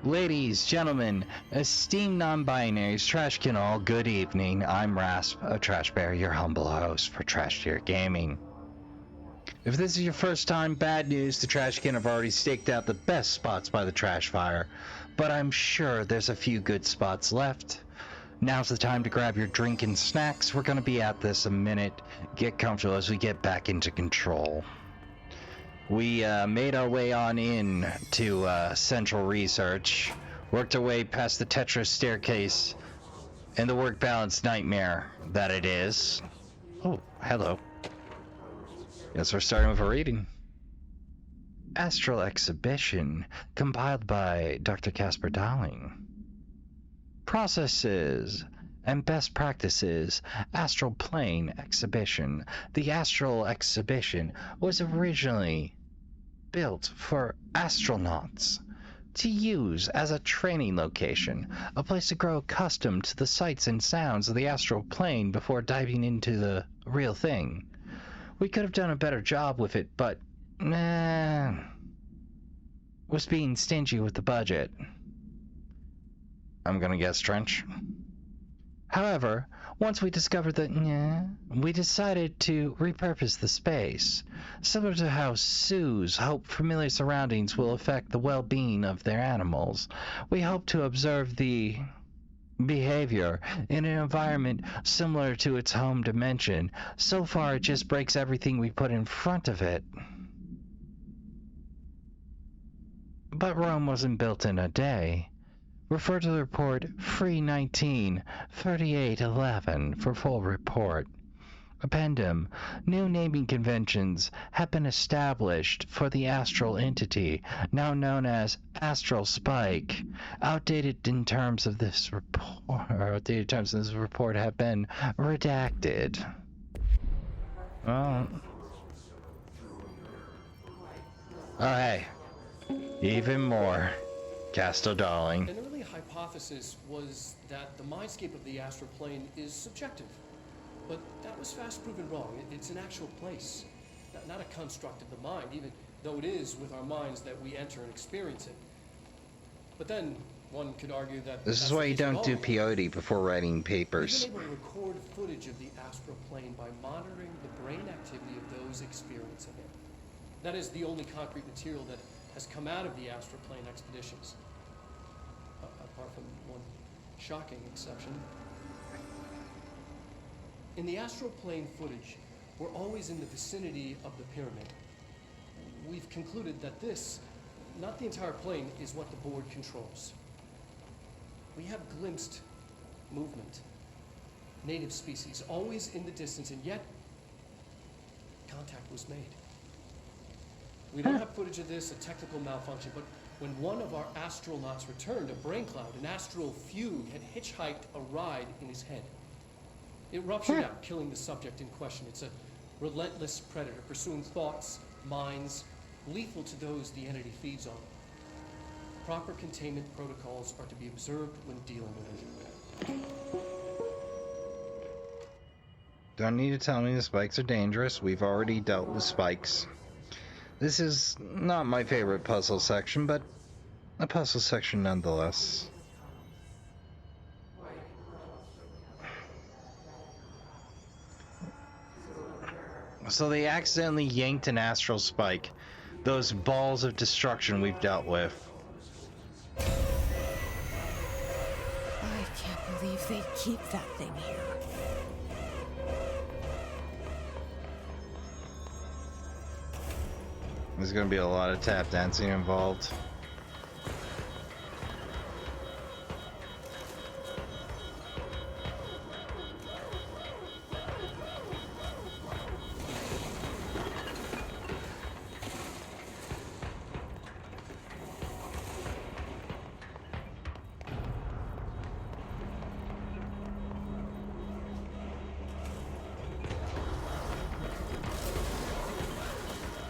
Ladies, gentlemen, esteemed non-binaries, Trashkin all, good evening. I'm Rasp, a Trash Bear, your humble host for Trash Tier Gaming. If this is your first time, bad news, the Trashkin have already staked out the best spots by the trash fire, but I'm sure there's a few good spots left. Now's the time to grab your drink and snacks. We're gonna be at this a minute. Get comfortable as we get back into control. We made our way on in to Central Research, worked our way past the Tetris staircase, and the work balance nightmare that it is. Oh, hello. Guess we're starting with a reading. Astral Exhibition, compiled by Dr. Casper Dowling. Processes and best practices. Astral Plane Exhibition. The Astral Exhibition was originally built for astronauts to use as a training location, a place to grow accustomed to the sights and sounds of the astral plane before diving into the real thing. We could have done a better job with it, but was being stingy with the budget. I'm gonna guess Trench. However, once we discovered that we decided to repurpose the space, similar to how zoos hope familiar surroundings will affect the well-being of their animals. We hope to observe the behavior in an environment similar to its home dimension. So far, it just breaks everything we put in front of it. But Rome wasn't built in a day. Refer to the report Free 19 3811 for full report. Appendum. New naming conventions have been established for the astral entity, now known as Astral Spike. Outdated terms in this report have been redacted. Oh, hey. Even more. Castle Darling. An early hypothesis was that the mindscape of the astral plane is subjective. But that was fast proven wrong. It's an actual place, not a construct of the mind, even though it is with our minds that we enter and experience it. But then one could argue that this is why you don't do peyote before writing papers. We've been able to record footage of the astral plane by monitoring the brain activity of those experiencing it. That is the only concrete material that has come out of the astral plane expeditions, apart from one shocking exception. In the astral plane footage, we're always in the vicinity of the pyramid. We've concluded that this, not the entire plane, is what the board controls. We have glimpsed movement, native species, always in the distance, and yet contact was made. We don't have footage of this, a technical malfunction, but when one of our astronauts returned, a brain cloud, an astral fugue, had hitchhiked a ride in his head. It ruptured out, killing the subject in question. It's a relentless predator, pursuing thoughts, minds, lethal to those the entity feeds on. Proper containment protocols are to be observed when dealing with it. Don't need to tell me the spikes are dangerous. We've already dealt with spikes. This is not my favorite puzzle section, but a puzzle section nonetheless. So they accidentally yanked an astral spike. Those balls of destruction we've dealt with. I can't believe they keep that thing here. There's gonna be a lot of tap dancing involved.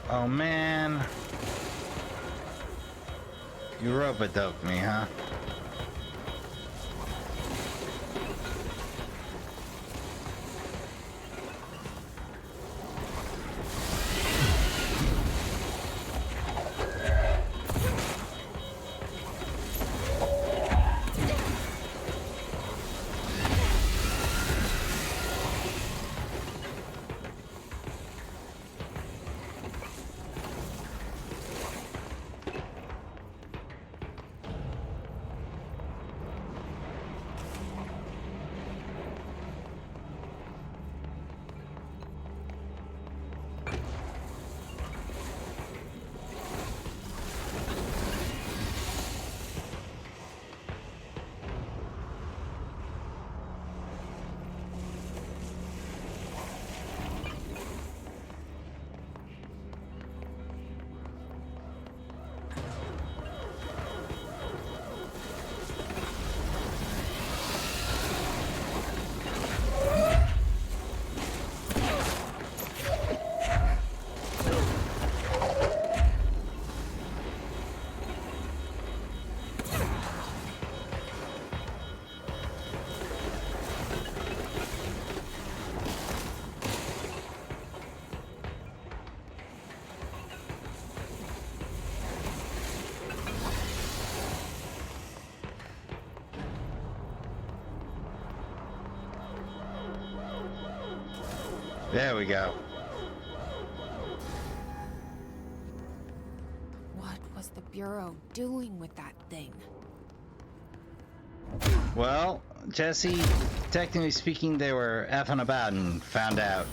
Oh man, you rope-a-dope me, huh? There we go. What was the Bureau doing with that thing? Well, Jesse, technically speaking, they were effing about and found out.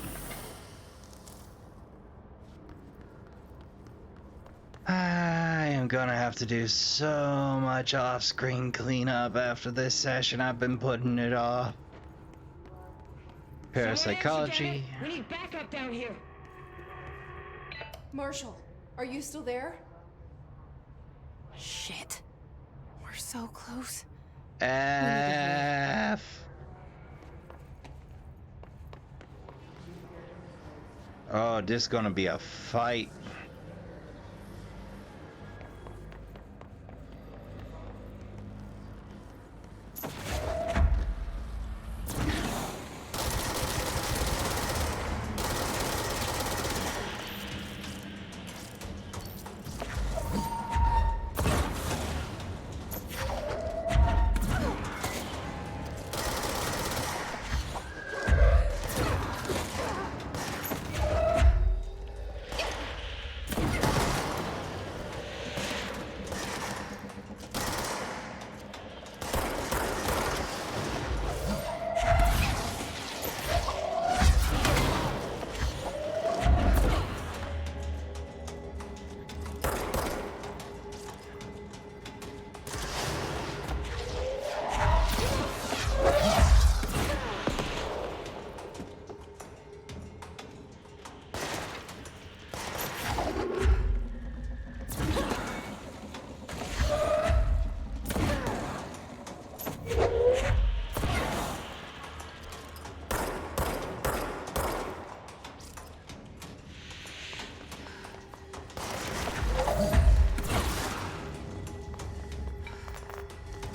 I am gonna have to do so much off-screen cleanup after this session. I've been putting it off. Parapsychology. We need backup down here. Marshal, are you still there? Shit. We're so close. F. Oh, this is gonna be a fight.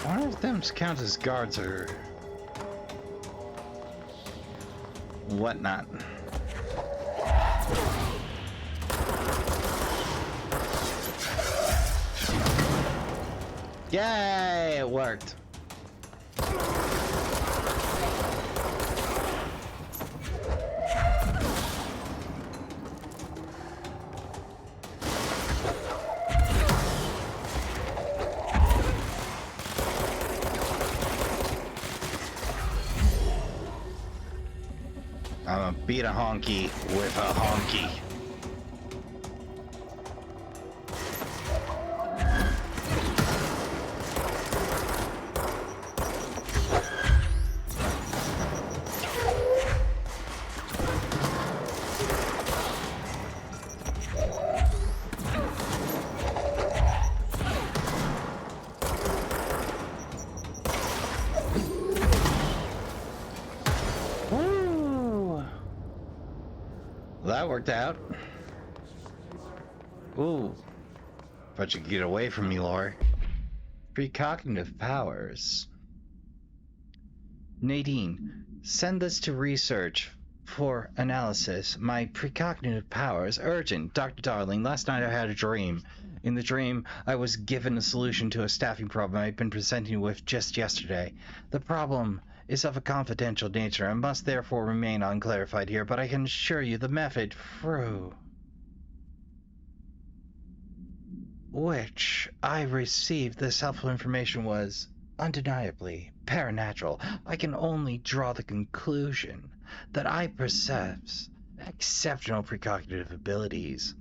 I wonder if them count as guards or whatnot. Yay, it worked. I'm gonna beat a honky with a honky. That worked out. Ooh. But you could get away from me, Lore. Precognitive powers. Nadine, send this to research for analysis. My precognitive powers. Urgent. Dr. Darling, last night I had a dream. In the dream, I was given a solution to a staffing problem I've been presenting with just yesterday. The problem is of a confidential nature and must therefore remain unclarified here, but I can assure you the method through which I received this helpful information was undeniably paranatural. I can only draw the conclusion that I possess exceptional precognitive abilities,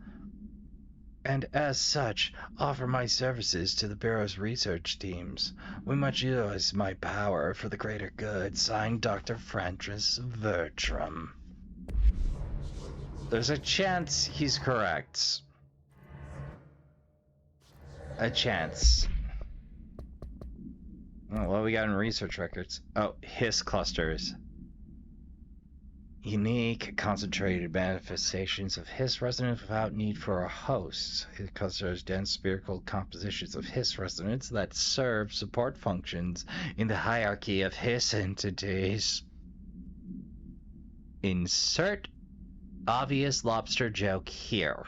and as such, offer my services to the Bureau's research teams. We must utilize my power for the greater good. Signed, Dr. Francis Bertram. There's a chance he's correct. A chance. Oh, what we got in research records? Oh, Hiss clusters. Unique, concentrated manifestations of Hiss resonance without need for a host. It clusters dense spherical compositions of Hiss resonance that serve support functions in the hierarchy of Hiss entities. Insert obvious lobster joke here.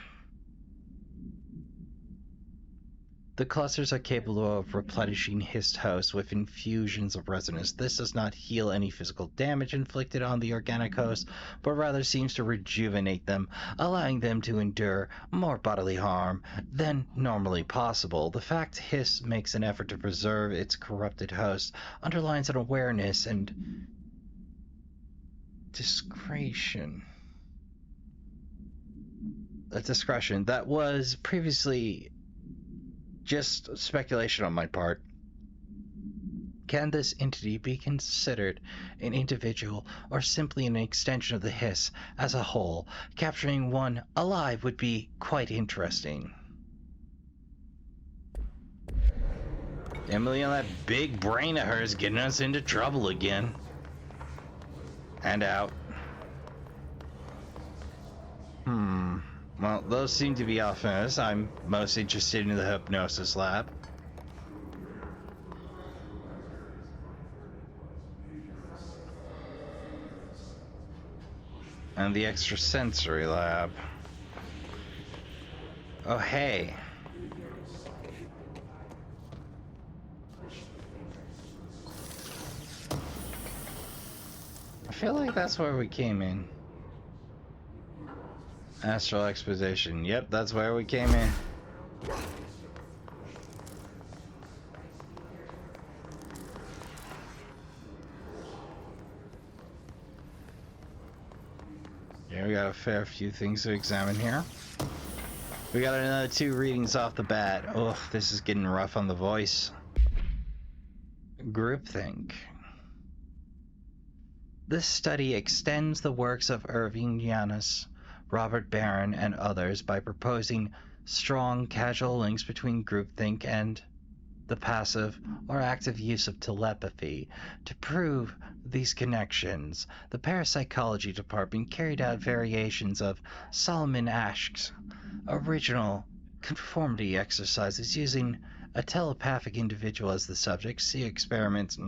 The clusters are capable of replenishing hist hosts with infusions of resonance. This does not heal any physical damage inflicted on the organic host, but rather seems to rejuvenate them, allowing them to endure more bodily harm than normally possible. The fact hist makes an effort to preserve its corrupted host underlines an awareness and discretion that was previously just speculation on my part. Can this entity be considered an individual or simply an extension of the hiss as a whole? Capturing one alive would be quite interesting. Emily on that big brain of hers getting us into trouble again. And out. Well, those seem to be off limits. I'm most interested in the hypnosis lab. And the extrasensory lab. Oh, hey. I feel like that's where we came in. Astral Exposition. Yep, that's where we came in. Yeah, we got a fair few things to examine here. We got another 2 readings off the bat. Ugh, this is getting rough on the voice. Groupthink. This study extends the works of Irving Yannis, Robert Barron, and others by proposing strong causal links between groupthink and the passive or active use of telepathy. To prove these connections, the parapsychology department carried out variations of Solomon Asch's original conformity exercises using a telepathic individual as the subject. See experiments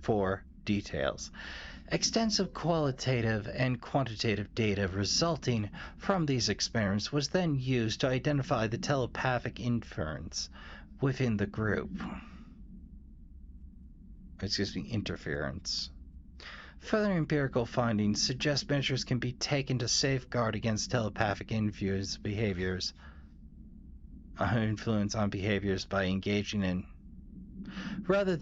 for details. Extensive qualitative and quantitative data resulting from these experiments was then used to identify the telepathic inference within the group. Interference. Further empirical findings suggest measures can be taken to safeguard against telepathic influence on behaviors by engaging in. Rather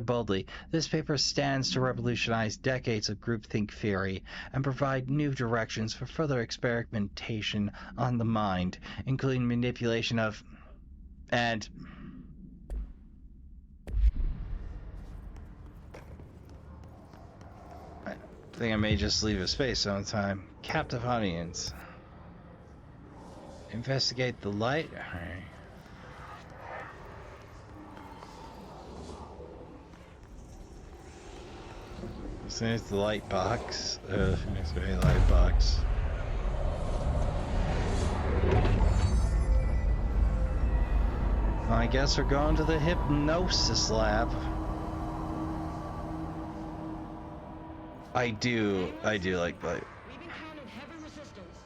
boldly, this paper stands to revolutionize decades of groupthink theory and provide new directions for further experimentation on the mind, including manipulation of and I think I may just leave a space sometime. Captive audience. Investigate the light. All right. So there's the light box. There's a light box. Well, I guess we're going to the hypnosis lab. I do like light. We've encountered heavy resistance.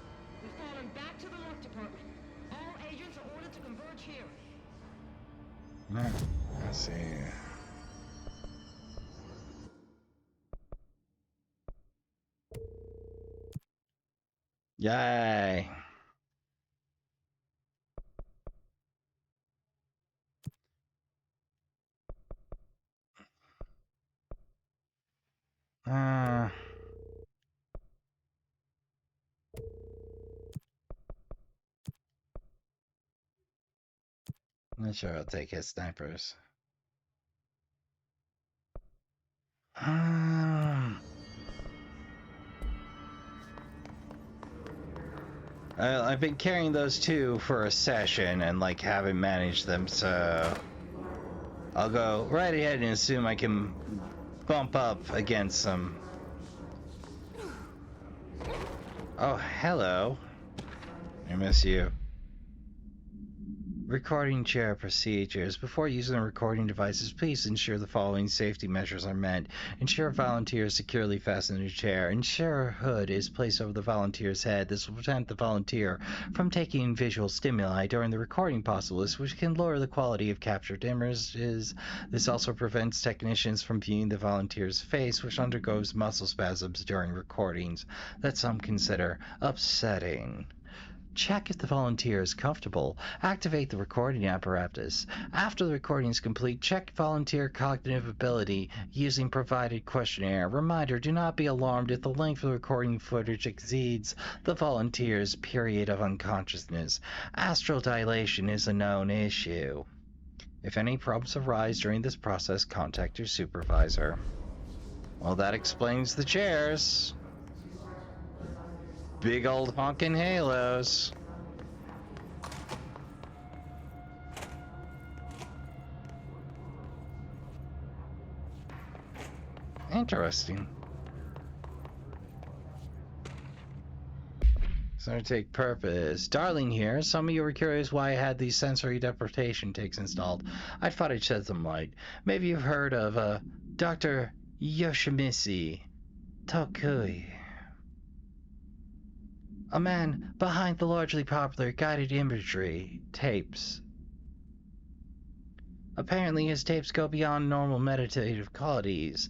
We've fallen back to the lock department. All agents are ordered to converge here. Let's see. Yay. Not sure I'll take his snipers. I've been carrying those 2 for a session and like haven't managed them, so I'll go right ahead and assume I can bump up against them. Oh, hello. I miss you. Recording chair procedures. Before using the recording devices, please ensure the following safety measures are met. Ensure volunteer is securely fastened in a chair. Ensure a hood is placed over the volunteer's head. This will prevent the volunteer from taking in visual stimuli during the recording process, which can lower the quality of captured images. This also prevents technicians from viewing the volunteer's face, which undergoes muscle spasms during recordings that some consider upsetting. Check if the volunteer is comfortable. Activate the recording apparatus. After the recording is complete, check volunteer cognitive ability using provided questionnaire. Reminder, do not be alarmed if the length of the recording footage exceeds the volunteer's period of unconsciousness. Astral dilation is a known issue. If any problems arise during this process, contact your supervisor. Well, that explains the chairs. Big old honking halos. Interesting. So take purpose. Darling here, some of you were curious why I had these sensory deprivation takes installed. I thought I'd shed some light. Maybe you've heard of Dr. Yoshimitsu Tokui. A man behind the largely popular guided imagery tapes. Apparently his tapes go beyond normal meditative qualities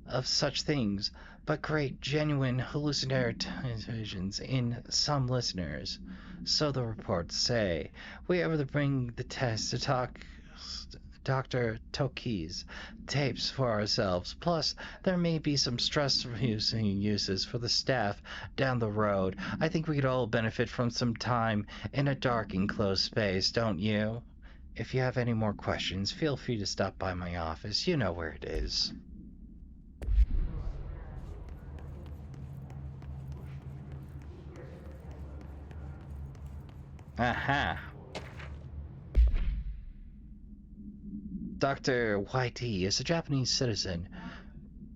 of such things, but create genuine hallucinations in some listeners. So the reports say. We were to bring the test to talk Dr. Toki's tapes for ourselves. Plus, there may be some stress-reducing uses for the staff down the road. I think we could all benefit from some time in a dark, enclosed space, don't you? If you have any more questions, feel free to stop by my office. You know where it is. Aha. Dr. YT is a Japanese citizen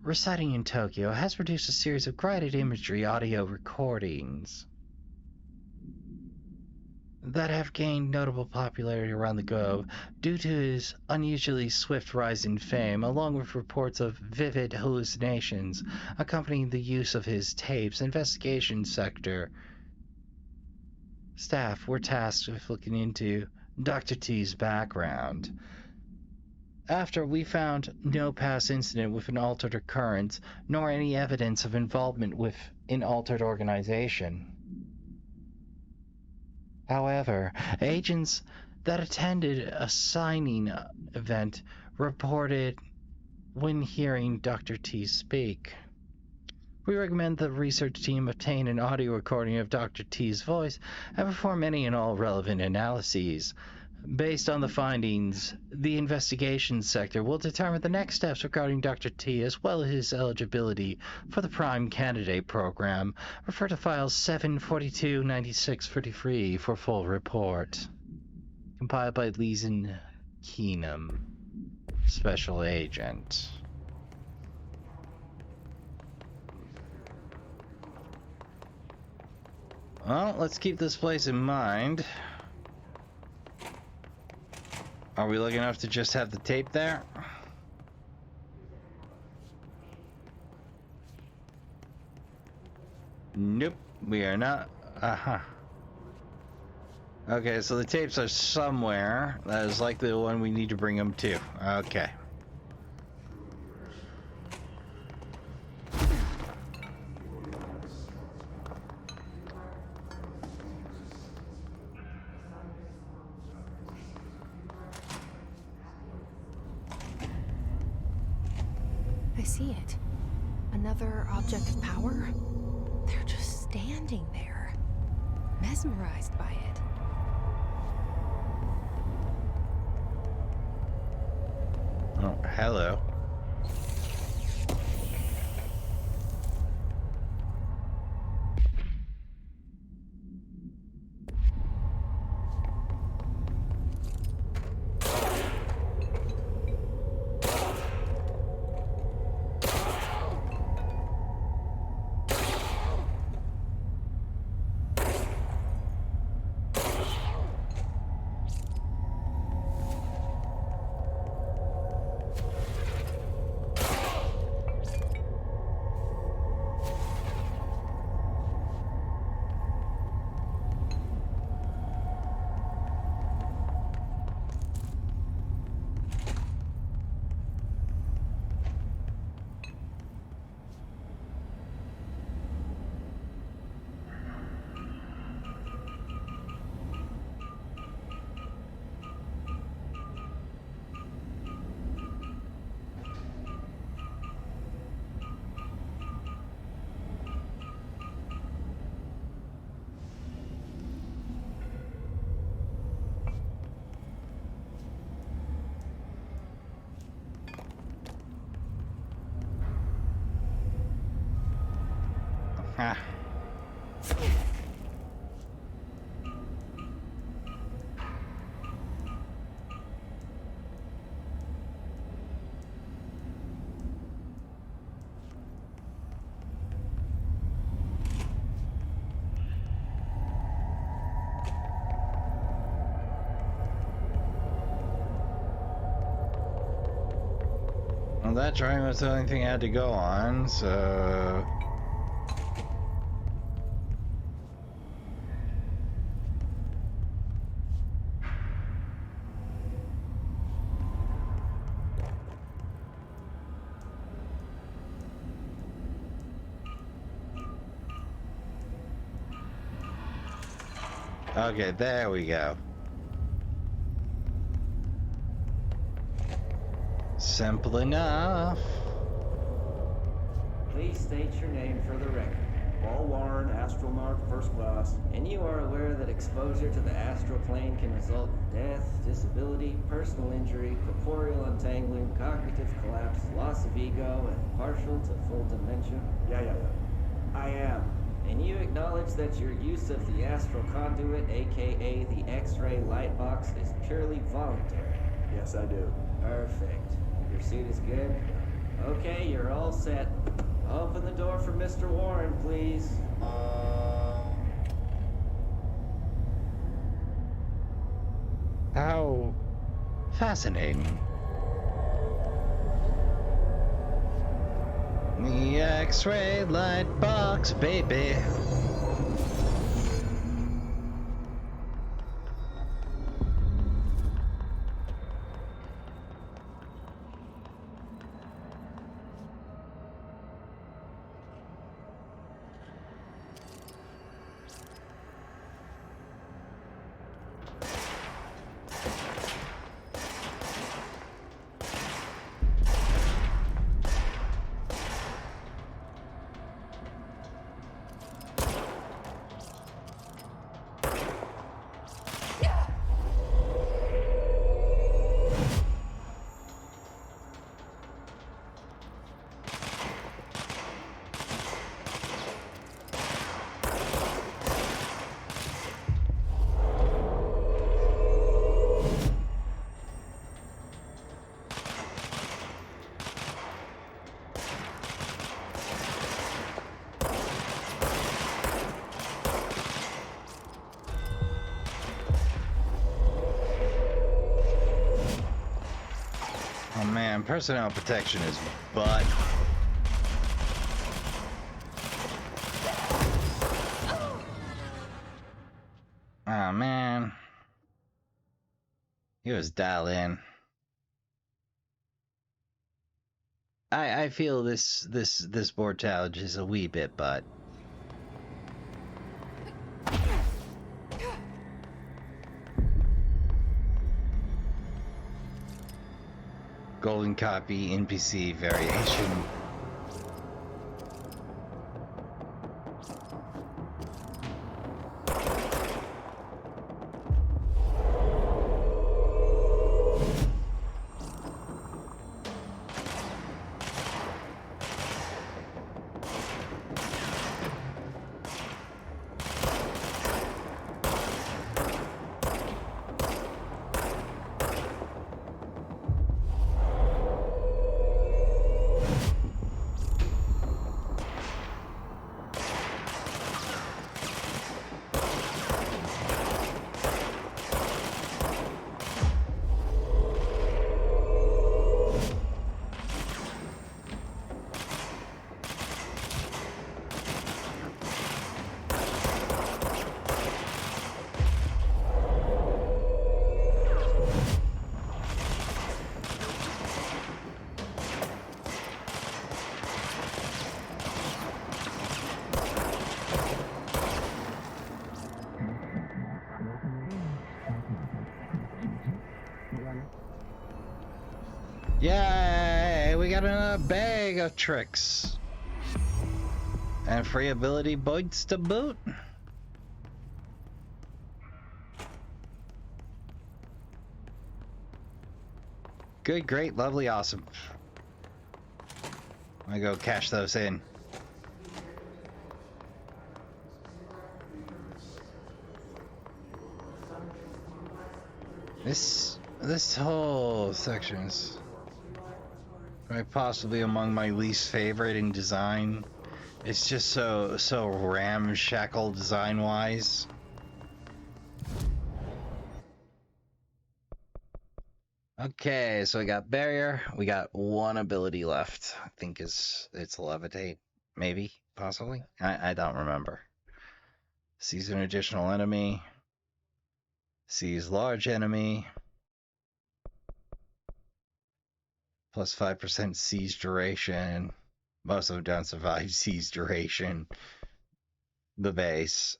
residing in Tokyo, has produced a series of guided imagery audio recordings that have gained notable popularity around the globe due to his unusually swift rise in fame, along with reports of vivid hallucinations accompanying the use of his tapes. Investigation sector staff were tasked with looking into Dr. T's background. After we found no past incident with an altered occurrence, nor any evidence of involvement with an altered organization. However, agents that attended a signing event reported when hearing Dr. T speak. We recommend the research team obtain an audio recording of Dr. T's voice and perform any and all relevant analyses. Based on the findings, the investigation sector will determine the next steps regarding Dr. T as well as his eligibility for the Prime Candidate Program. Refer to File 742-9643 for full report. Compiled by Leeson Keenum, Special Agent. Well, let's keep this place in mind. Are we lucky enough to just have the tape there? Nope, we are not. Okay, so the tapes are somewhere. That is likely the one we need to bring them to. Okay. I see it. Another object of power? They're just standing there, mesmerized by it. Oh, hello. Ah. Well, that drawing was the only thing I had to go on, so... Okay, there we go. Simple enough. Please state your name for the record. Paul Warren, astronaut, first class. And you are aware that exposure to the astral plane can result in death, disability, personal injury, corporeal untangling, cognitive collapse, loss of ego, and partial to full dementia? Yeah. I am. And you acknowledge that your use of the astral conduit, aka the X-ray light box, is purely voluntary? Yes, I do. Perfect. Your suit is good? Okay, you're all set. Open the door for Mr. Warren, please. How fascinating. The X-ray light box, baby. Oh man, personnel protection is butt. Oh man. He was dialed in. I feel this board challenge is a wee bit butt. Golden copy NPC variation. Yay! We got another bag of tricks. And free ability points to boot. Good, great, lovely, awesome. I'm gonna go cash those in. This whole section is quite possibly among my least favorite in design. It's just so ramshackle design wise. Okay, so we got barrier. We got one ability left. I think it's levitate, maybe, possibly. I don't remember. Sees an additional enemy. Sees large enemy. Plus 5% siege duration. Most of them don't survive siege duration. The base.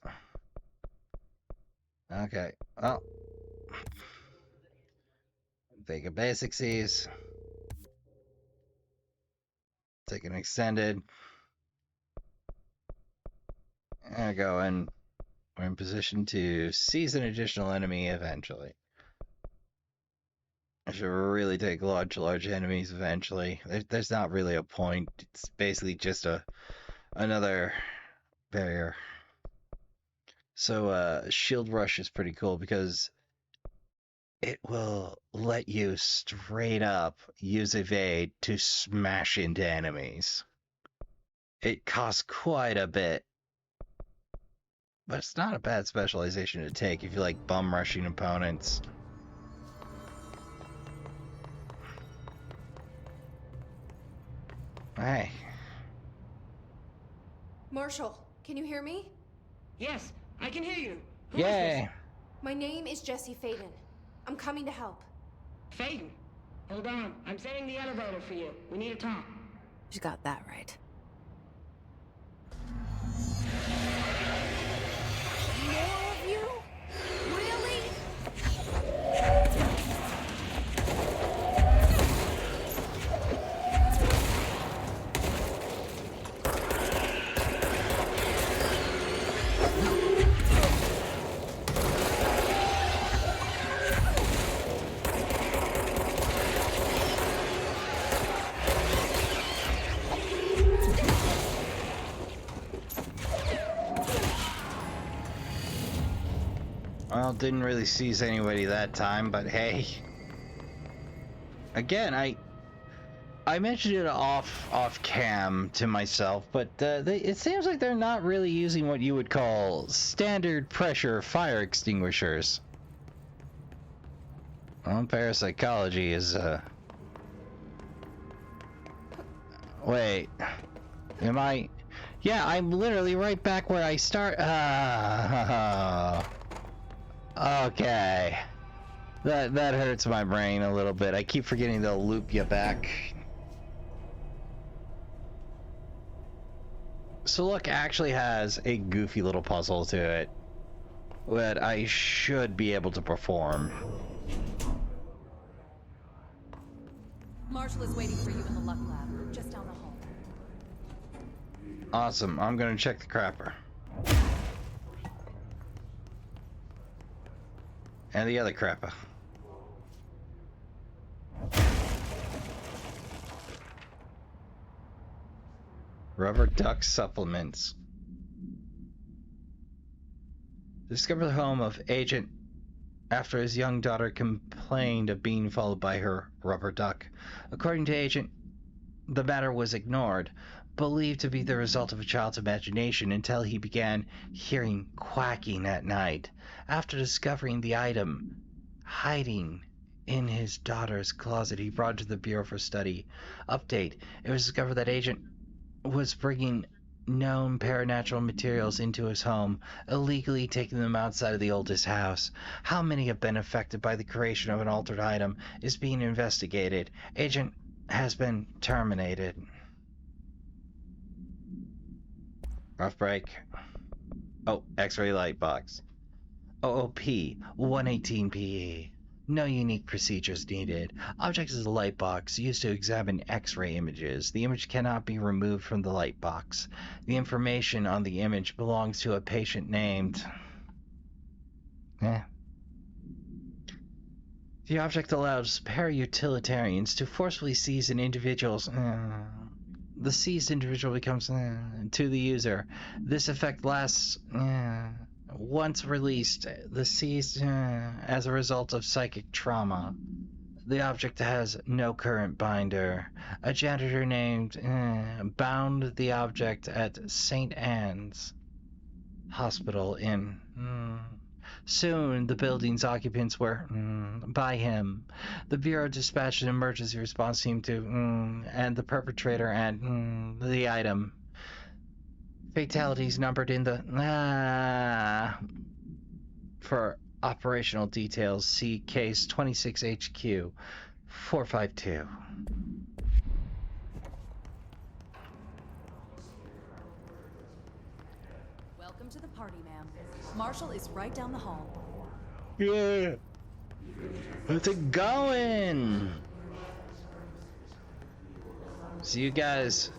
Okay, well. Take a basic siege. Take an extended. And go, and we're in position to seize an additional enemy eventually. I should really take large enemies eventually. There's not really a point. It's basically just another barrier. So shield rush is pretty cool because it will let you straight up use evade to smash into enemies. It costs quite a bit, but it's not a bad specialization to take if you like bum rushing opponents. Hey. Marshal, can you hear me? Yes, I can hear you. Who is Yay! My name is Jesse Faden. I'm coming to help. this? Faden. Hold on. I'm setting the elevator for you. We need to talk. She's got that right. More of you? Really? Well, didn't really seize anybody that time, but hey. Again, I mentioned it off cam to myself, but it seems like they're not really using what you would call standard pressure fire extinguishers. Well, parapsychology is Wait, am I? Yeah, I'm literally right back where I start. Okay. That hurts my brain a little bit. I keep forgetting they'll loop you back. So look actually has a goofy little puzzle to it that I should be able to perform. Marshal is waiting for you in the Luck Lab, just down the hall. Awesome. I'm gonna check the crapper. And the other crapper. Rubber duck supplements. Discover the home of Agent after his young daughter complained of being followed by her rubber duck. According to Agent, the matter was ignored, believed to be the result of a child's imagination until he began hearing quacking at night. After discovering the item hiding in his daughter's closet, he brought it to the Bureau for study. Update: it was discovered that Agent was bringing known paranatural materials into his home, illegally taking them outside of the oldest house. How many have been affected by the creation of an altered item is being investigated. Agent has been terminated. Rough break. Oh, X-ray light box. OOP 118PE. No unique procedures needed. Object is a light box used to examine X-ray images. The image cannot be removed from the light box. The information on the image belongs to a patient named... The object allows para-utilitarians to forcefully seize an individual's... The seized individual becomes to the user. This effect lasts once released, the seized as a result of psychic trauma. The object has no current binder. A janitor named bound the object at St. Anne's Hospital in. Soon, the building's occupants were by him. The Bureau dispatched an emergency response team to and the perpetrator and the item. Fatalities numbered in the For operational details, see case 26HQ 452. Welcome to the party, ma'am. Marshall is right down the hall. Yeah. How's it going? See you guys.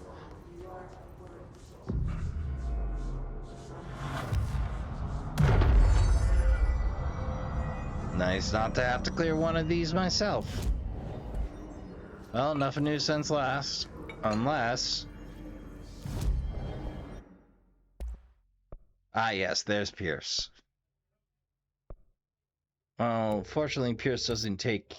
Nice not to have to clear one of these myself. Well, nothing new since last. Unless... Ah, yes, there's Pierce. Well, fortunately, Pierce doesn't take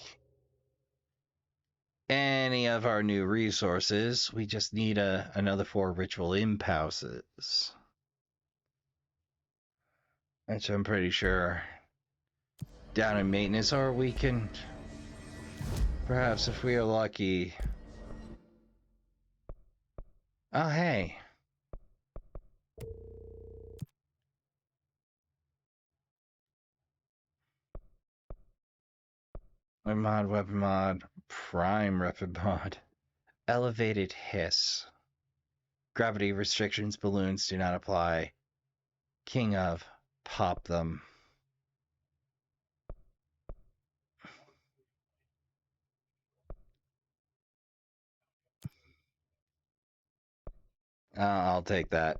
any of our new resources. We just need another 4 ritual impulses. Which I'm pretty sure down in maintenance, or we can perhaps, if we are lucky. Oh, hey. Weapon mod, prime weapon mod, elevated hiss. Gravity restrictions, balloons do not apply. King of, pop them. I'll take that.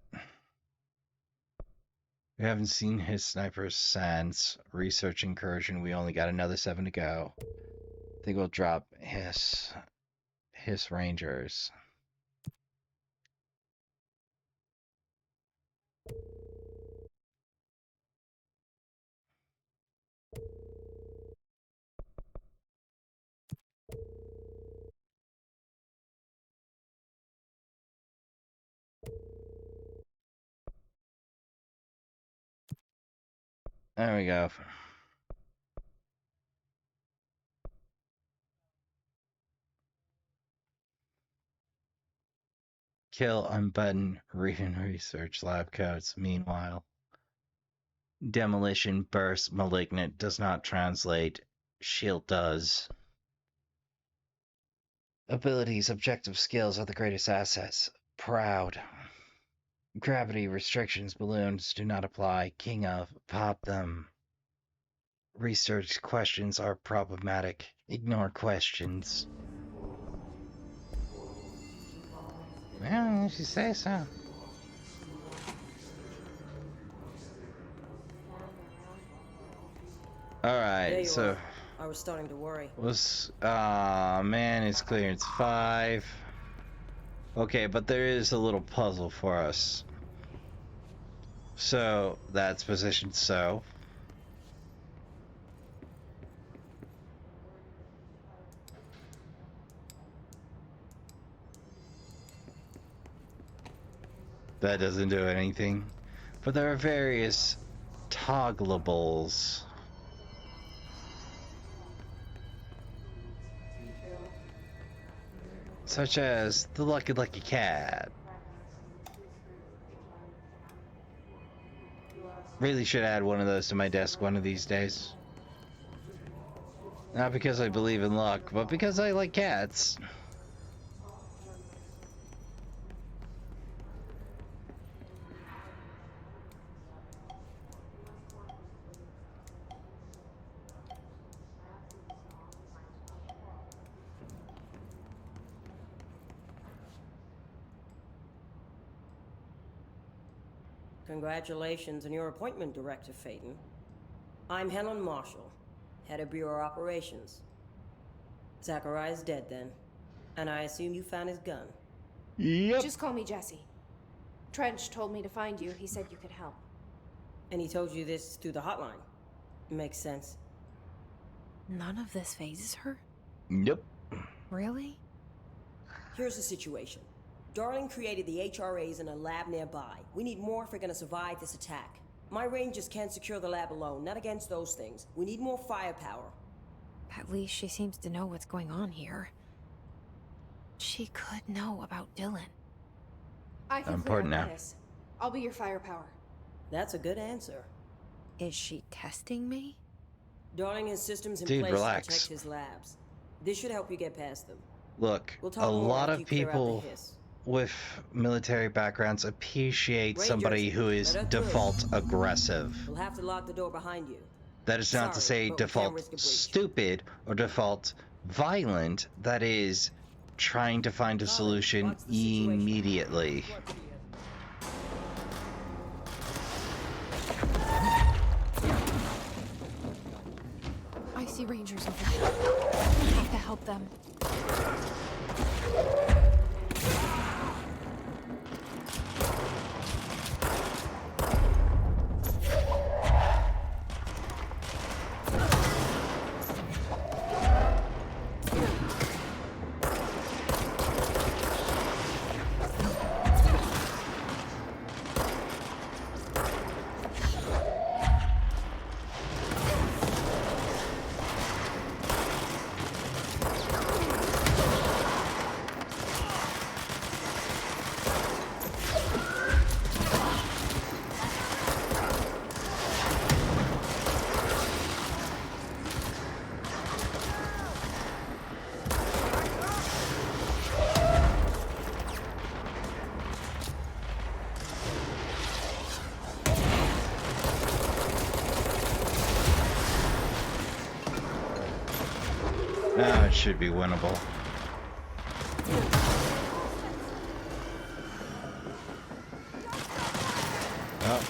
We haven't seen his snipers since research incursion. We only got another 7 to go. I think we'll drop his rangers. There we go. Kill, unbutton, research lab codes. Meanwhile, demolition, burst, malignant does not translate. Shield does. Abilities, objective skills are the greatest assets. Proud. Gravity restrictions, balloons do not apply. King of, pop them. Research questions are problematic. Ignore questions. Well, if you say so. Alright, so... I was starting to worry. Man, it's clearance 5. Okay, but there is a little puzzle for us. So, that's positioned so. That doesn't do anything. But there are various toggleables. Such as the Lucky Lucky Cat. Really should add one of those to my desk one of these days. Not because I believe in luck, but because I like cats. Congratulations on your appointment, Director Phaeton. I'm Helen Marshall, head of Bureau Operations. Zachariah's dead then, and I assume you found his gun. Yep. Just call me Jesse. Trench told me to find you. He said you could help. And he told you this through the hotline. Makes sense. None of this phases her? Nope. Really? Here's the situation. Darling created the HRAs in a lab nearby. We need more if we're gonna survive this attack. My rangers can't secure the lab alone, not against those things. We need more firepower. At least she seems to know what's going on here. She could know about Dylan. I can Important clear up now. this. I'll be your firepower. That's a good answer. Is she testing me? Darling has systems in Dude, place relax. to protect his labs. This should help you get past them. Look, We'll talk a more lot after of you clear out the people hiss. with military backgrounds appreciate Rangers, somebody who is let her through. default aggressive. We'll have to lock the door behind you. That is not to Sorry, say but we can't default risk a breach. stupid or default violent. That is trying to find a Colin, solution what's the situation? immediately. I see Rangers over there. I have to help them. Now it should be winnable. Oh.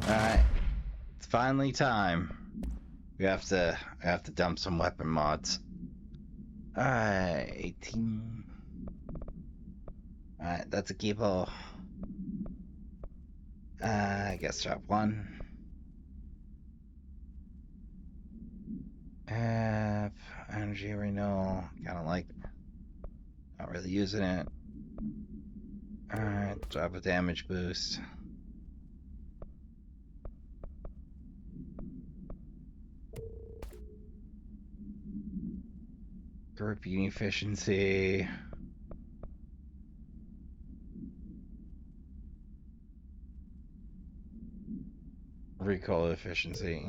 Alright. It's finally time. We have to dump some weapon mods. Alright, 18. Alright, that's a keeper. I guess drop 1. Energy renewal. Kinda like. Not really using it. Alright, drop a damage boost. Grouping efficiency. Recoil efficiency.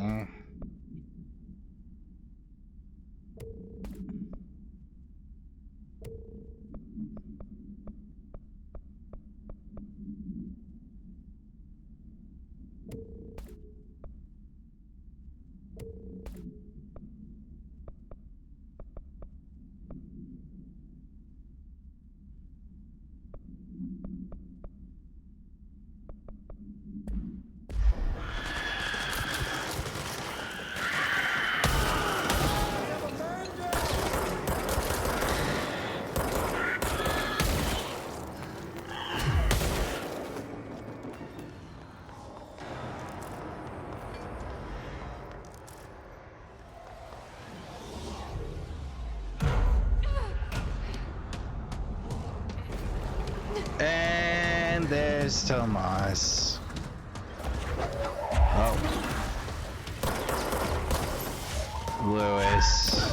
And there's Tomas. Oh. Lewis.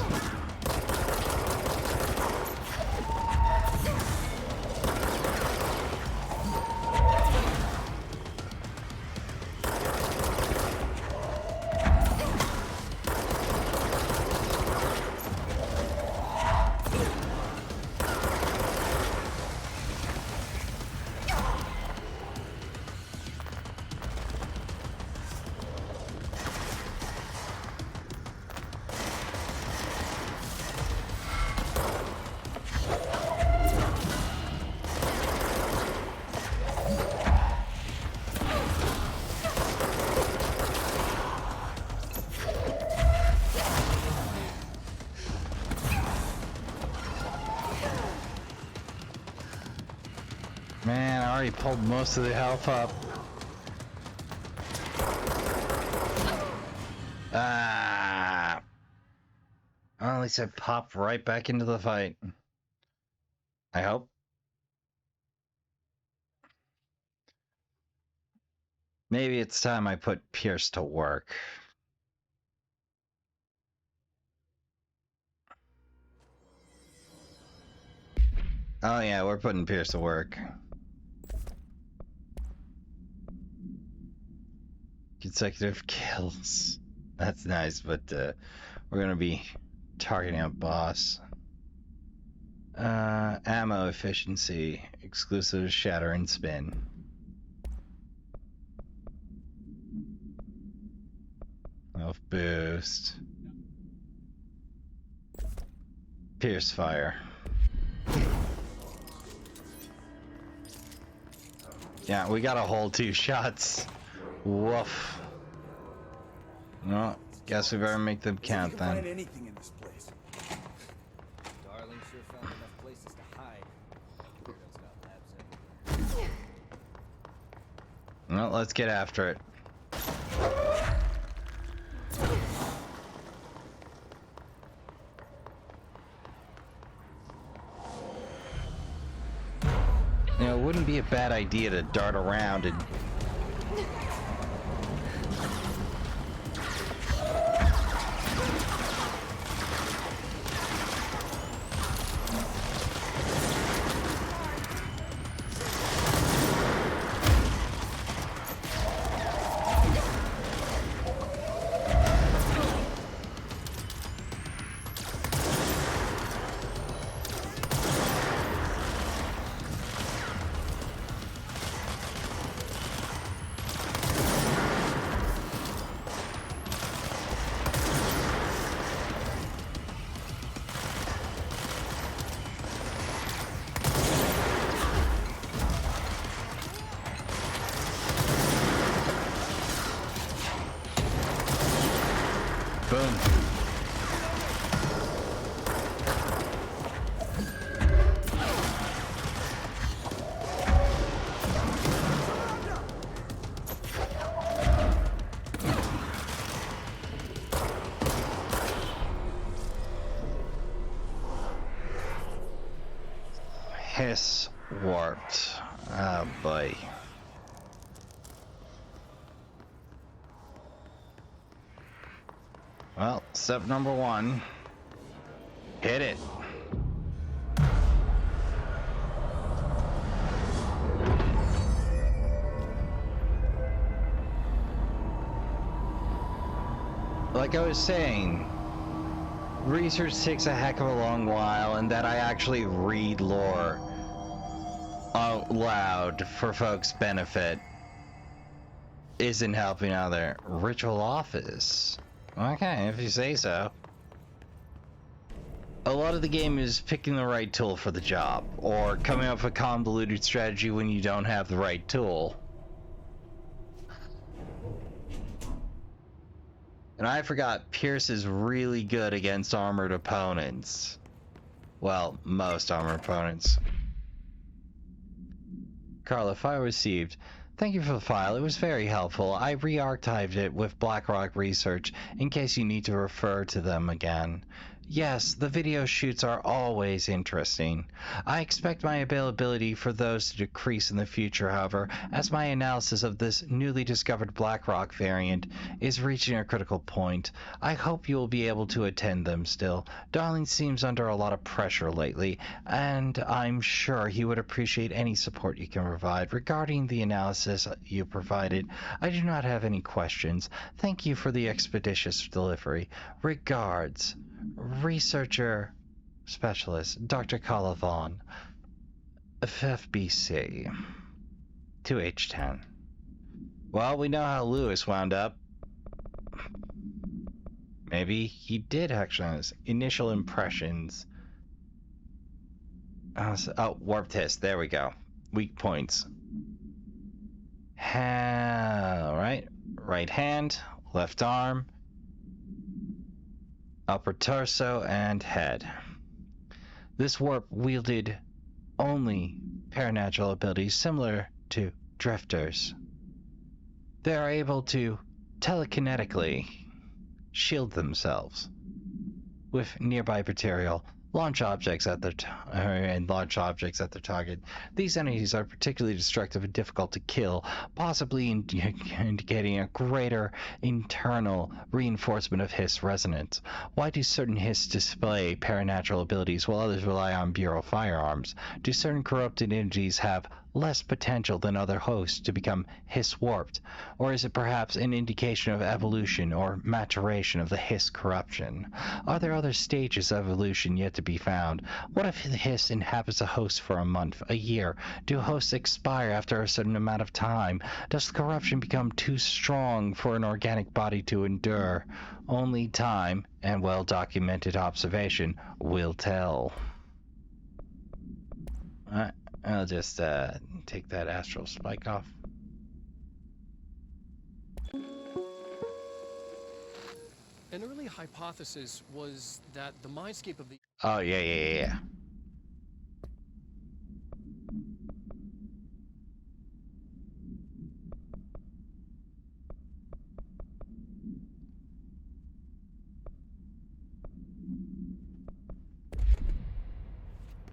Man, I already pulled most of the health up. Ah! Well, at least I popped right back into the fight. I hope. Maybe it's time I put Pierce to work. Oh yeah, we're putting Pierce to work. Consecutive kills. That's nice, but we're gonna be targeting a boss. Ammo efficiency, exclusive shatter and spin. Health boost. Pierce fire. Yeah, we got a whole 2 shots. Woof. Well, guess we better make them count then. Find anything in this place. Darling sure found enough places to hide. Weirdo's got labs everywhere. Well, let's get after it. You know, it wouldn't be a bad idea to dart around and... Boom. Hiss warped. Oh boy. Well, step number 1. Hit it. Like I was saying, research takes a heck of a long while, and that I actually read lore out loud for folks' benefit isn't helping out there. Ritual office. Okay, if you say so. A lot of the game is picking the right tool for the job, or coming up with a convoluted strategy when you don't have the right tool. And I forgot, Pierce is really good against armored opponents. Well, most armored opponents. Carla, file received. Thank you for the file. It was very helpful. I re-archived it with BlackRock Research in case you need to refer to them again. Yes, the video shoots are always interesting. I expect my availability for those to decrease in the future, however, as my analysis of this newly discovered BlackRock variant is reaching a critical point. I hope you will be able to attend them still. Darling seems under a lot of pressure lately, and I'm sure he would appreciate any support you can provide. Regarding the analysis you provided, I do not have any questions. Thank you for the expeditious delivery. Regards. Researcher Specialist Dr. Kala Vaughn, FFBC, 2H10. Well, we know how Lewis wound up. Maybe he did actually have his initial impressions. Oh, warp test. There we go. Weak points. Right hand, left arm, upper torso, and head. This warp wielded only paranatural abilities similar to drifters. They are able to telekinetically shield themselves with nearby material, launch objects at their target. These entities are particularly destructive and difficult to kill, possibly indicating a greater internal reinforcement of Hiss resonance. Why do certain Hiss display paranatural abilities while others rely on Bureau firearms? Do certain corrupted entities have less potential than other hosts to become Hiss warped? Or is it perhaps an indication of evolution or maturation of the Hiss corruption? Are there other stages of evolution yet to be found? What if the Hiss inhabits a host for a month, a year? Do hosts expire after a certain amount of time? Does the corruption become too strong for an organic body to endure? Only time and well-documented observation will tell. I'll just take that astral spike off. An early hypothesis was that the mindscape of the... Oh, yeah.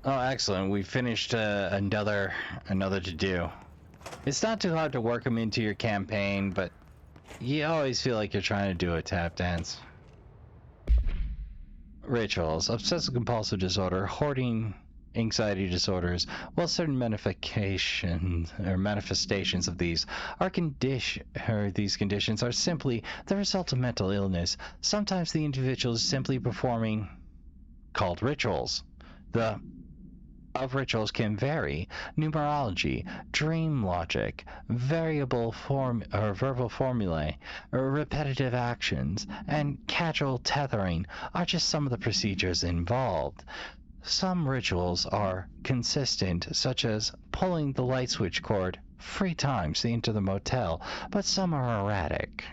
Oh, excellent. We finished another to do. It's not too hard to work them into your campaign, but you always feel like you're trying to do a tap dance. Rituals, obsessive compulsive disorder, hoarding anxiety disorders. While certain manifestations of these conditions are simply the result of mental illness, sometimes the individual is simply performing called rituals. The of rituals can vary. Numerology, dream logic, verbal formulae, repetitive actions, and casual tethering are just some of the procedures involved. Some rituals are consistent, such as pulling the light switch cord 3 times to enter the motel, but some are erratic.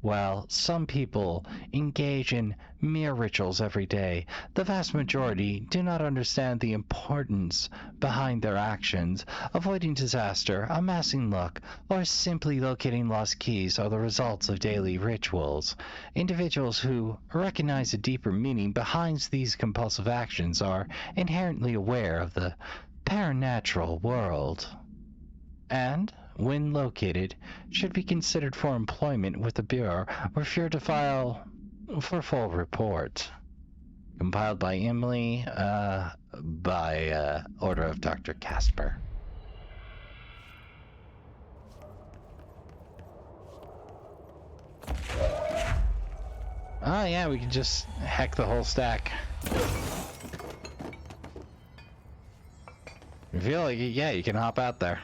While some people engage in mere rituals every day, the vast majority do not understand the importance behind their actions. Avoiding disaster, amassing luck, or simply locating lost keys are the results of daily rituals. Individuals who recognize a deeper meaning behind these compulsive actions are inherently aware of the paranatural world, and when located, should be considered for employment with the Bureau or fear to file for full report. Compiled by Emily, by order of Dr. Casper. Oh yeah, we can just hack the whole stack. I feel like, yeah, you can hop out there.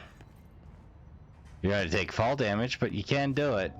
You're gonna take fall damage, but you can do it.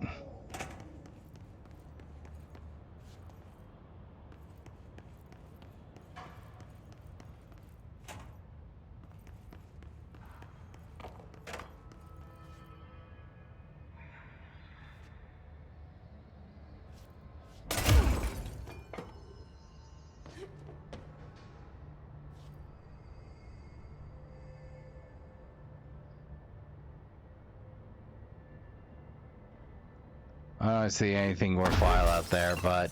I don't see anything worthwhile out there, but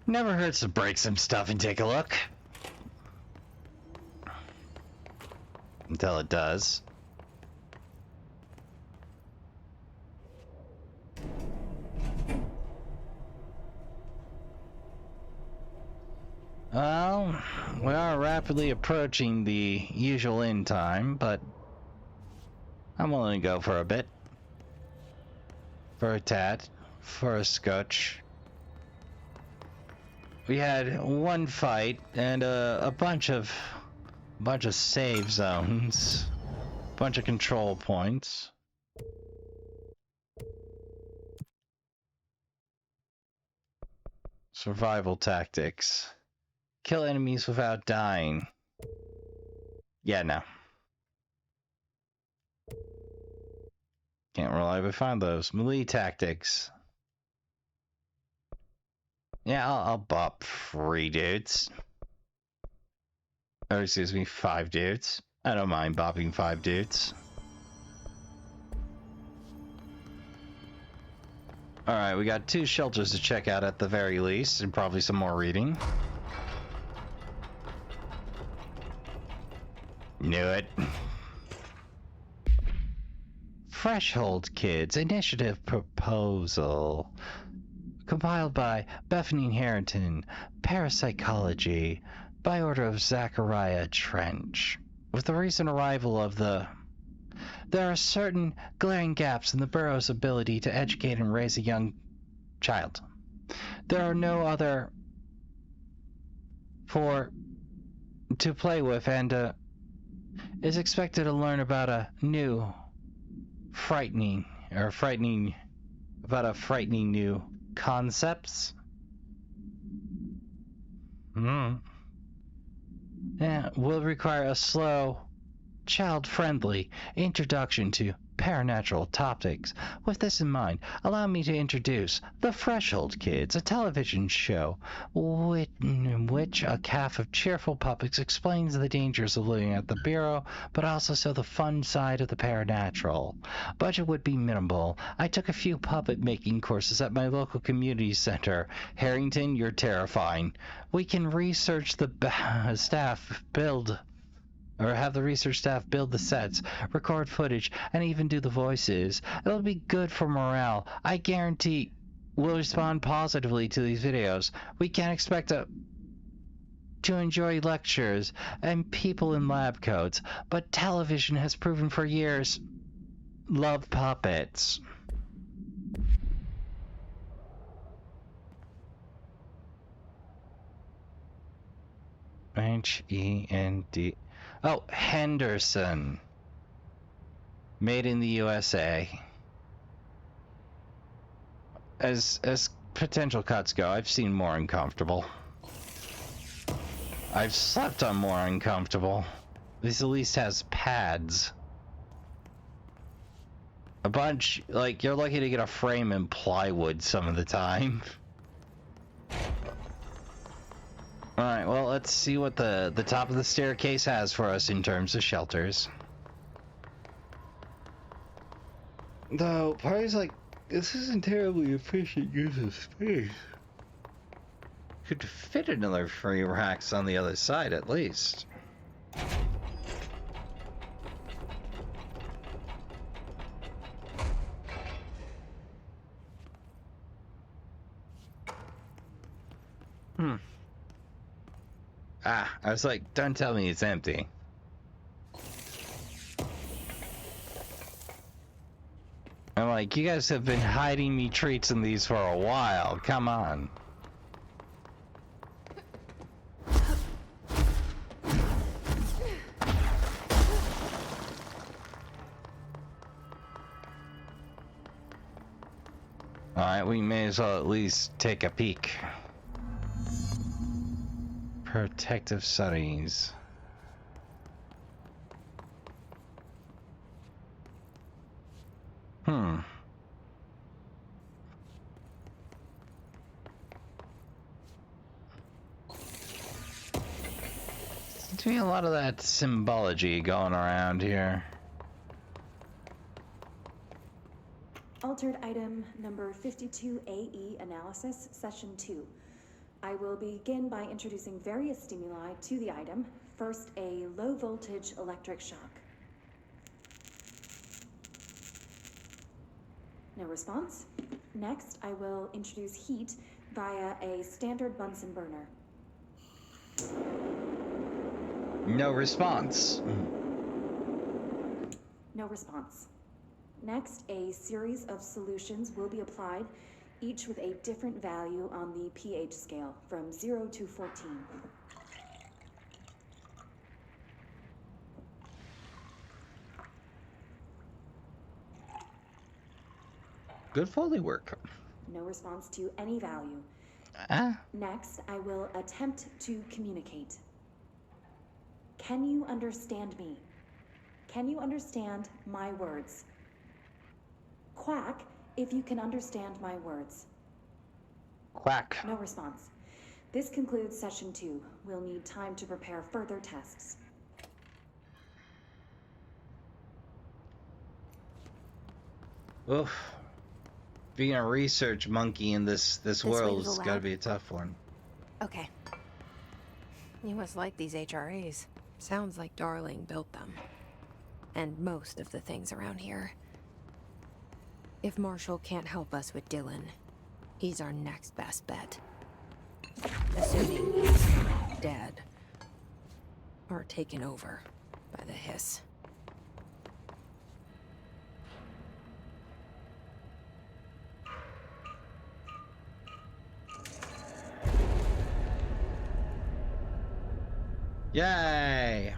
never hurts to break some stuff and take a look. Until it does. Well, we are rapidly approaching the usual end time, but I'm willing to go for a bit. For a tat, for a scotch. We had one fight and a bunch of save zones, bunch of control points. Survival tactics. Kill enemies without dying. Yeah, no. Can't reliably find those. Melee tactics. Yeah, I'll bop 3 dudes. Or excuse me, 5 dudes. I don't mind bopping 5 dudes. Alright, we got 2 shelters to check out at the very least, and probably some more reading. Knew it. Threshold Kids Initiative Proposal. Compiled by Bethany Harrington, Parapsychology, by order of Zachariah Trench. With the recent arrival of there are certain glaring gaps in the Bureau's ability to educate and raise a young child. There are no other to play with, and is expected to learn about a new frightening new concepts. Yeah, will require a slow, child-friendly introduction to paranatural topics. With this in mind, allow me to introduce The Threshold Kids, a television show in which a cast of cheerful puppets explains the dangers of living at the Bureau, but also show the fun side of the paranatural. Budget would be minimal. I took a few puppet making courses at my local community center. Harrington, you're terrifying. We can research the staff build or have the research staff build the sets, record footage, and even do the voices. It'll be good for morale. I guarantee we'll respond positively to these videos. We can't expect to enjoy lectures and people in lab coats, but television has proven for years. Love puppets. H-E-N-D... Oh, Henderson. Made in the USA. As potential cuts go, I've seen more uncomfortable. I've slept on more uncomfortable. This at least has pads. A bunch, like, you're lucky to get a frame in plywood some of the time. Alright, well, let's see what the top of the staircase has for us in terms of shelters. Though, party's like, this isn't terribly efficient use of space. Could fit another 3 racks on the other side, at least. I was like, don't tell me it's empty. I'm like, you guys have been hiding me treats in these for a while. Come on. Alright, we may as well at least take a peek. Protective studies. Seems to be a lot of that symbology going around here. Altered item number 52AE analysis, session 2. I will begin by introducing various stimuli to the item. First, a low voltage electric shock. No response. Next, I will introduce heat via a standard Bunsen burner. No response. No response. Next, a series of solutions will be applied, each with a different value on the pH scale, from 0 to 14. Good Foley work. No response to any value. Next, I will attempt to communicate. Can you understand me? Can you understand my words? Quack if you can understand my words. Quack. No response. This concludes session 2. We'll need time to prepare further tests. Oof. Being a research monkey in this world way to the has got to lab? be a tough one. Okay. You must like these HRAs. Sounds like Darling built them. And most of the things around here. If Marshall can't help us with Dylan, he's our next best bet. Assuming he's not dead. Or taken over by the hiss. Yay!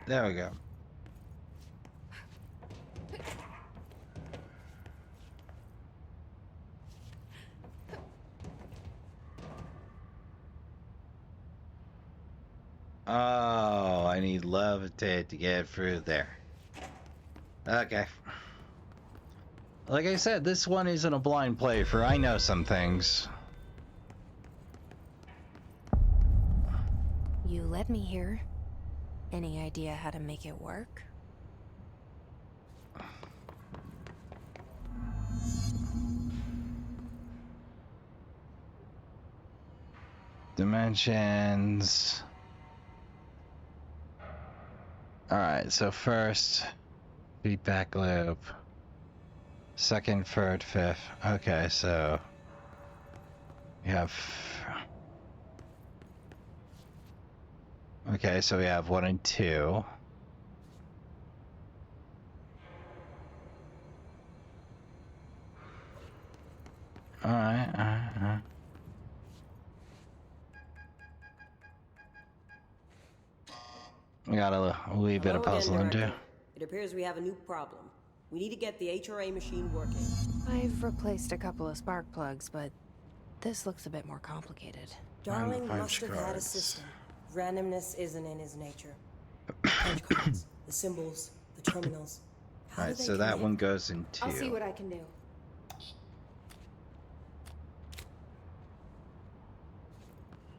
There we go. Oh, I need levitate to get through there. Okay. Like I said, this one isn't a blind playthrough. I know some things. You led me here. Any idea how to make it work? Dimensions. Alright, so first, feedback loop. Second, third, fifth. Okay, so we have... Okay, so we have 1 and 2. Alright. We got a wee bit of puzzling to do. It appears we have a new problem. We need to get the HRA machine working. I've replaced a couple of spark plugs, but this looks a bit more complicated. Darling must have had a system. Randomness isn't in his nature. The punch cards, the symbols, the terminals. Alright, so that one goes in 2. I'll see what I can do.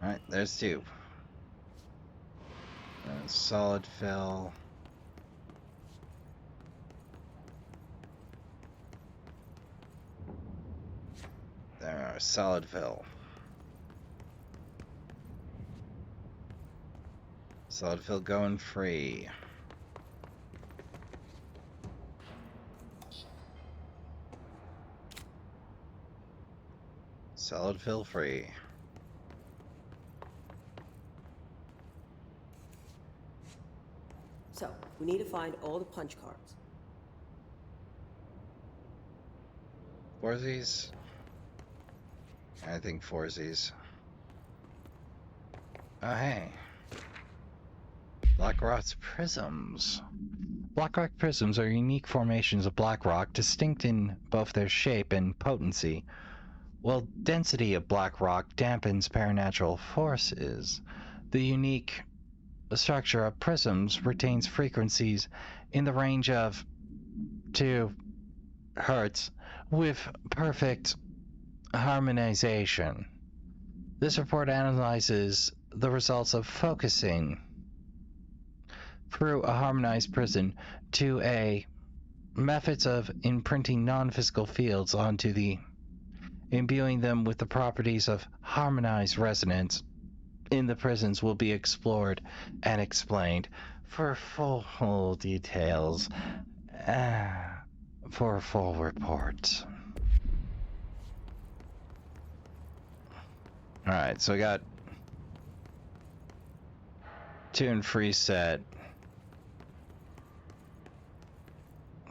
Alright, there's 2. Solid fill. There, solid fill. Solid fill going free. Solid fill free. So, we need to find all the punch cards. Foursies? I think foursies. Oh, hey. Black Rock's prisms. Black Rock prisms are unique formations of black rock, distinct in both their shape and potency. While density of black rock dampens paranatural forces, the unique structure of prisms retains frequencies in the range of 2 Hertz with perfect harmonization. This report analyzes the results of focusing through a harmonized prism to a methods of imprinting non-physical fields onto the imbuing them with the properties of harmonized resonance in the prisms will be explored and explained. For full details, for a full report. Alright, so we got 2 and 3 set.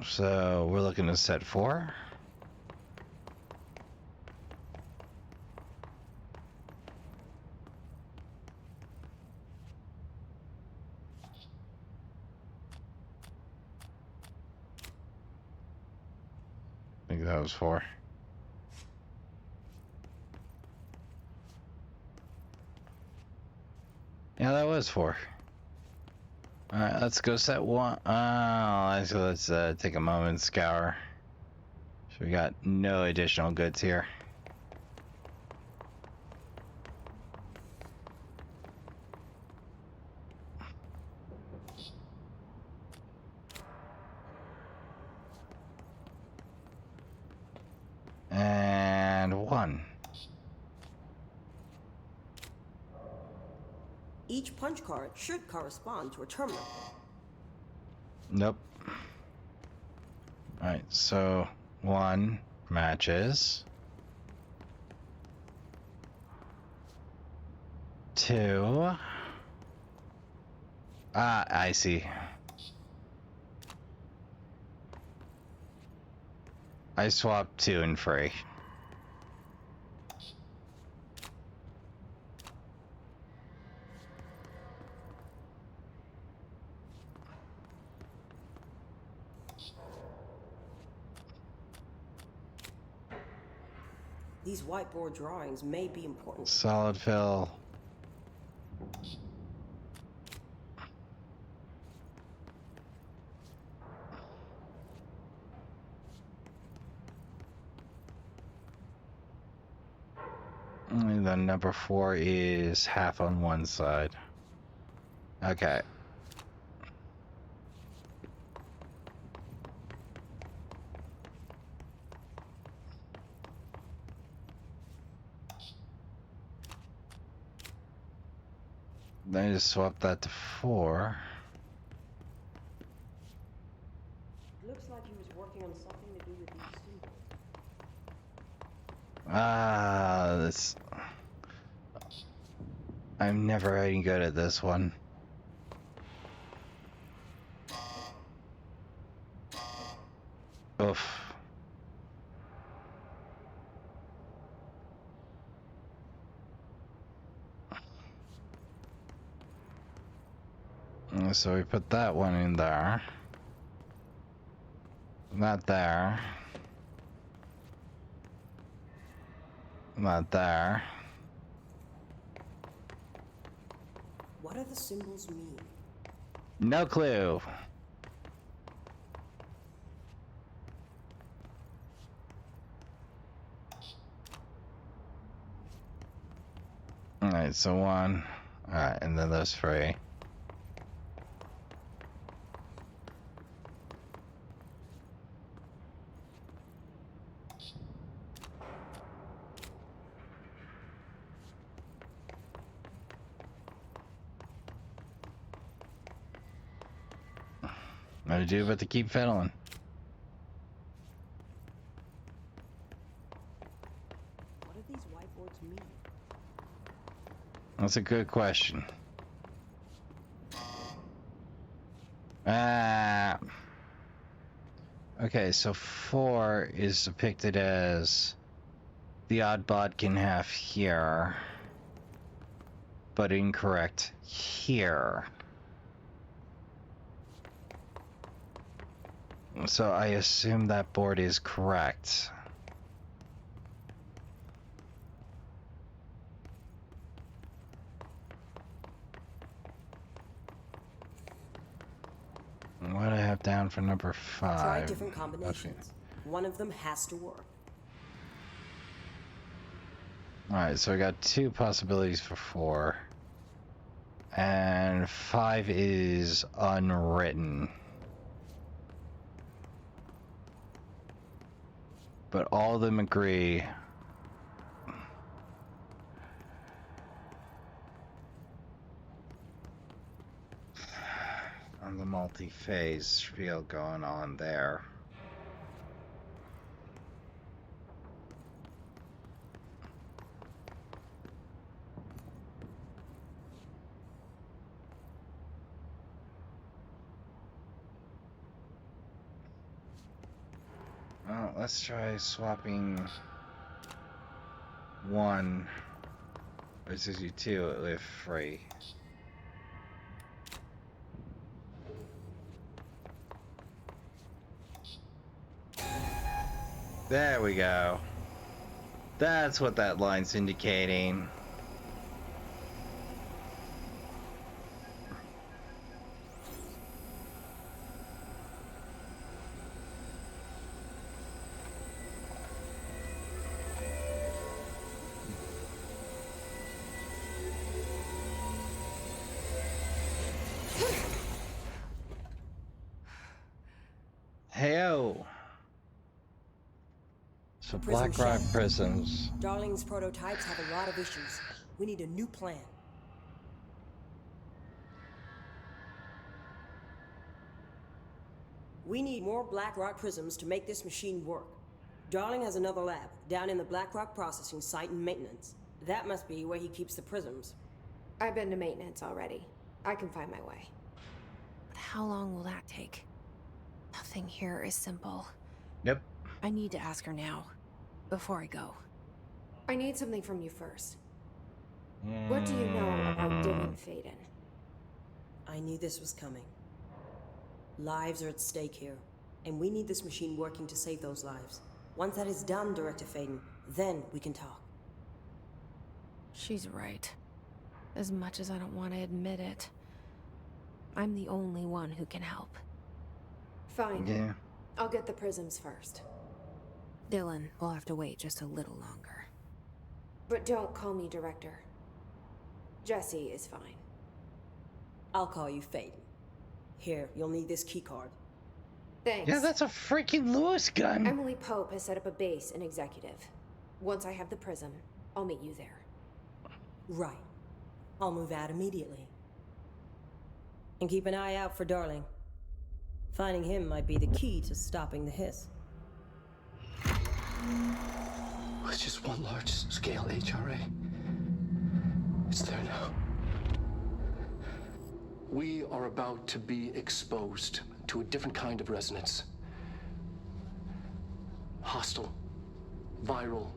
So we're looking to set 4. I think that was for. Yeah, that was for. Alright, let's go set one. Let's take a moment and scour. So we got no additional goods here. And one. Each punch card should correspond to a terminal. Nope. Alright, so one matches. Two. Ah, I see. I swapped 2 and 3. These whiteboard drawings may be important. Solid fill. And then number 4 is half on one side. Okay. Then I just swap that to 4. Looks like he was working on something to do with these symbols. This. I'm never any good at this one. Oof. So we put that one in there. Not there. Not there. What do the symbols mean? No clue. Alright, so 1. Alright, and then those 3. What to do but to keep fiddling. What do these whiteboards mean? That's a good question. Okay, so 4 is depicted as the odd bodkin half here, but incorrect here. So I assume that board is correct. What do I have down for number 5? Try different combinations. One of them has to work. Alright, so we got 2 possibilities for 4. And 5 is unwritten. But all of them agree on the multi-phase spiel going on there. Well, let's try swapping 1 versus 2 with 3. There we go. That's what that line's indicating. Heyo. So Prism Black Rock shattered. prisons. Darling's prototypes have a lot of issues. We need a new plan. We need more Black Rock prisms to make this machine work. Darling has another lab down in the Black Rock processing site and maintenance. That must be where he keeps the prisms. I've been to maintenance already. I can find my way. But how long will that take? Nothing here is simple. Yep. I need to ask her now, before I go. I need something from you first. What do you know about Dylan Faden? I knew this was coming. Lives are at stake here, and we need this machine working to save those lives. Once that is done, Director Faden, then we can talk. She's right. As much as I don't want to admit it, I'm the only one who can help. Fine. Yeah. I'll get the prisms first. Dylan will have to wait just a little longer. But don't call me Director. Jesse is fine. I'll call you Faden. Here, you'll need this keycard. Thanks. Yeah, that's a freaking Lewis gun. Emily Pope has set up a base in Executive. Once I have the prism, I'll meet you there. Right. I'll move out immediately. And keep an eye out for Darling. Finding him might be the key to stopping the hiss. It's just one large-scale HRA. It's there now. We are about to be exposed to a different kind of resonance. Hostile, viral,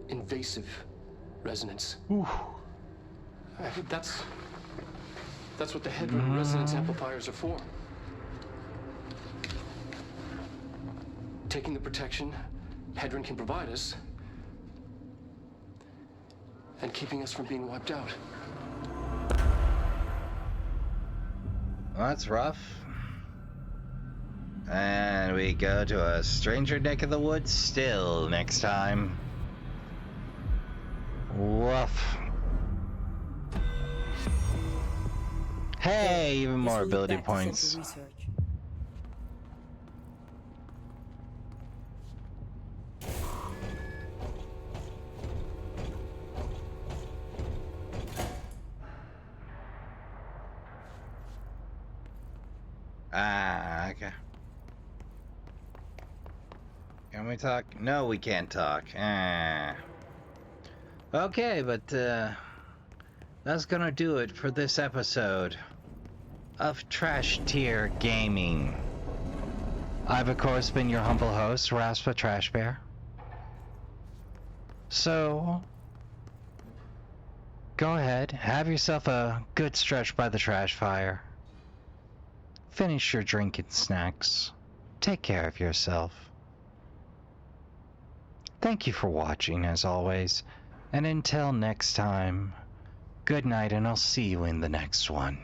invasive resonance. Ooh. That's what the headroom resonance amplifiers are for. Taking the protection Hedron can provide us, and keeping us from being wiped out. Well, that's rough. And we go to a stranger neck of the woods still next time. Woof. Hey, even This more will lead ability back to points. Central Research. Ah, okay. Can we talk? No, we can't talk. Ah. Okay, but that's gonna do it for this episode of Trash Tier Gaming. I've of course been your humble host, Raspa Trash Bear. So go ahead, have yourself a good stretch by the trash fire. Finish your drink and snacks. Take care of yourself. Thank you for watching as always, and until next time, good night and I'll see you in the next one.